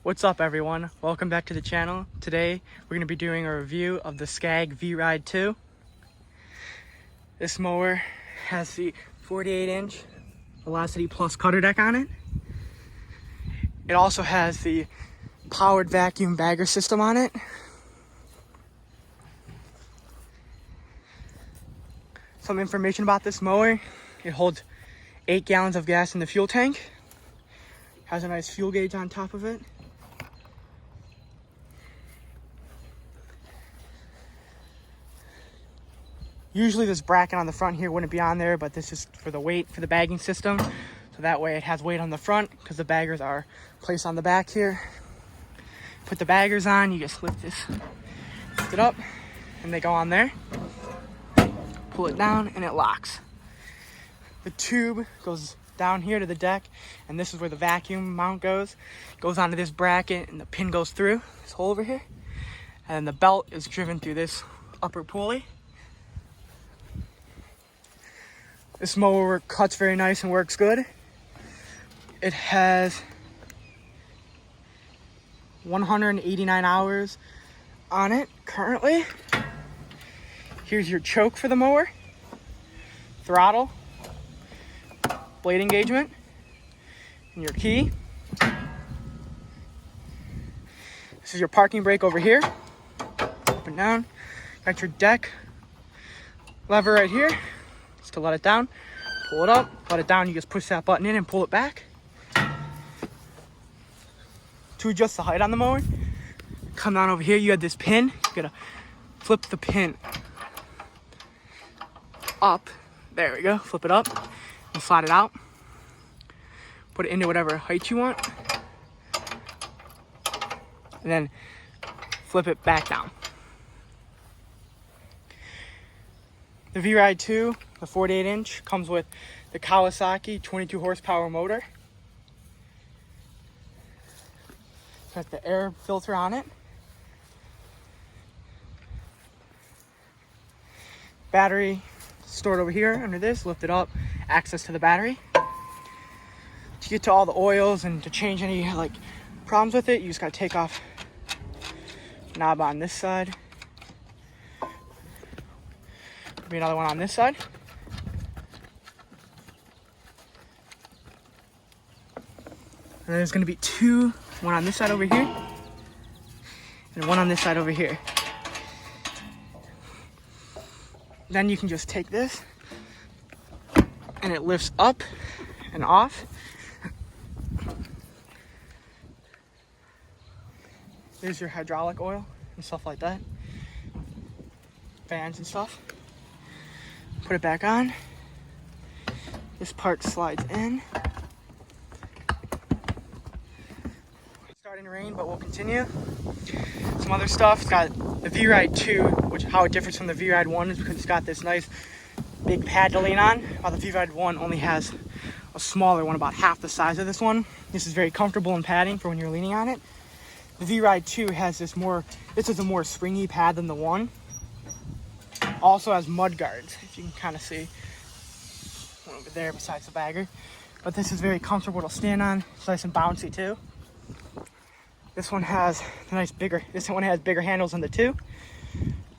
What's up everyone? Welcome back to the channel. Today we're going to be doing a review of the Scag V-Ride 2. This mower has the 48-inch Velocity Plus cutter deck on it. It also has the powered vacuum bagger system on it. Some information about this mower: it holds 8 gallons of gas in the fuel tank. Has a nice fuel gauge on top of it. Usually this bracket on the front here wouldn't be on there, but this is for the weight for the bagging system. So that way it has weight on the front because the baggers are placed on the back here. Put the baggers on, you just lift it up, and they go on there. Pull it down and it locks. The tube goes down here to the deck, and this is where the vacuum mount goes. It goes onto this bracket and the pin goes through this hole over here. And the belt is driven through this upper pulley. This mower cuts very nice and works good. It has 189 hours on it currently. Here's your choke for the mower, throttle, blade engagement, and your key. This is your parking brake over here. Up and down. Got your deck lever right here. To let it down, pull it up, let it down, you just push that button in and pull it back. To adjust the height on the mower, come down over here, you have this pin. You gotta flip the pin up. There we go, flip it up and slide it out. Put it into whatever height you want, and then flip it back down. The V-Ride 2, the 48-inch, comes with the Kawasaki 22 horsepower motor. Got the air filter on it. Battery stored over here under this, lift it up, access to the battery. To get to all the oils and to change any problems with it, you just gotta take off the knob on this side. Be another one on this side. And there's going to be two, one on this side over here and one on this side over here. Then you can just take this and it lifts up and off. There's your hydraulic oil and stuff like that. Fans and stuff. Put it back on. This part slides in. It's starting to rain, but we'll continue. Some other stuff. It's got the V-Ride 2, which how it differs from the V-Ride 1 is because it's got this nice big pad to lean on, while the V-Ride 1 only has a smaller one, about half the size of this one. This is very comfortable and padding for when you're leaning on it. The V-Ride 2 has this is a more springy pad than the one. Also has mud guards, if you can kind of see one over there besides the bagger. But this is very comfortable to stand on. It's nice and bouncy too. This one has bigger handles than the two.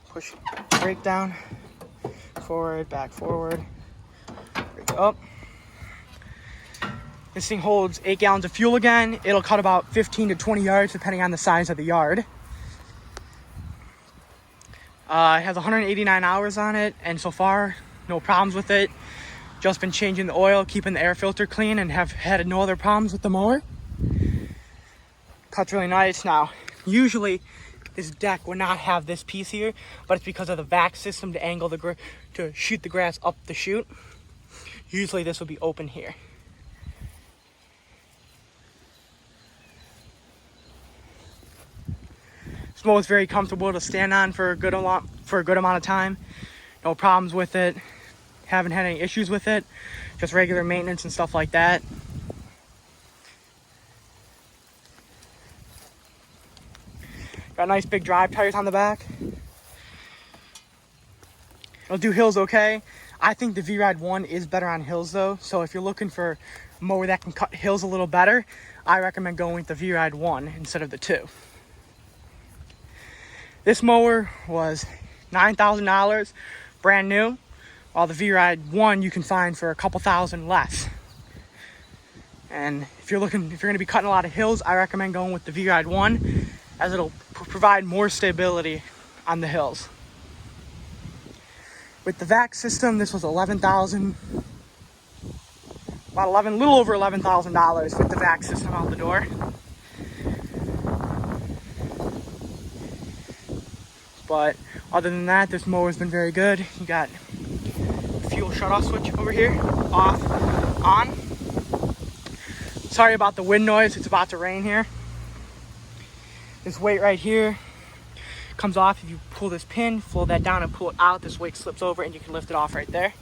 Push brake down, forward, back, forward, brake up. This thing holds 8 gallons of fuel again. It'll cut about 15 to 20 yards depending on the size of the yard. It has 189 hours on it, and so far, no problems with it. Just been changing the oil, keeping the air filter clean, and have had no other problems with the mower. Cuts really nice. Now, usually this deck would not have this piece here, but it's because of the vac system to angle to shoot the grass up the chute. Usually this would be open here. This mower is very comfortable to stand on for a good amount of time. No problems with it. Haven't had any issues with it. Just regular maintenance and stuff like that. Got nice big drive tires on the back. It'll do hills okay. I think the V-Ride 1 is better on hills though. So if you're looking for a mower that can cut hills a little better, I recommend going with the V-Ride 1 instead of the 2. This mower was $9,000 brand new, while the V-Ride 1 you can find for a couple thousand less. And if you're going to be cutting a lot of hills, I recommend going with the V-Ride 1, as it'll provide more stability on the hills. With the vac system, this was a little over $11,000 with the vac system out the door. But other than that, this mower's been very good. You got fuel shut-off switch over here, off, on. Sorry about the wind noise, it's about to rain here. This weight right here comes off. If you pull this pin, float that down and pull it out, this weight slips over and you can lift it off right there.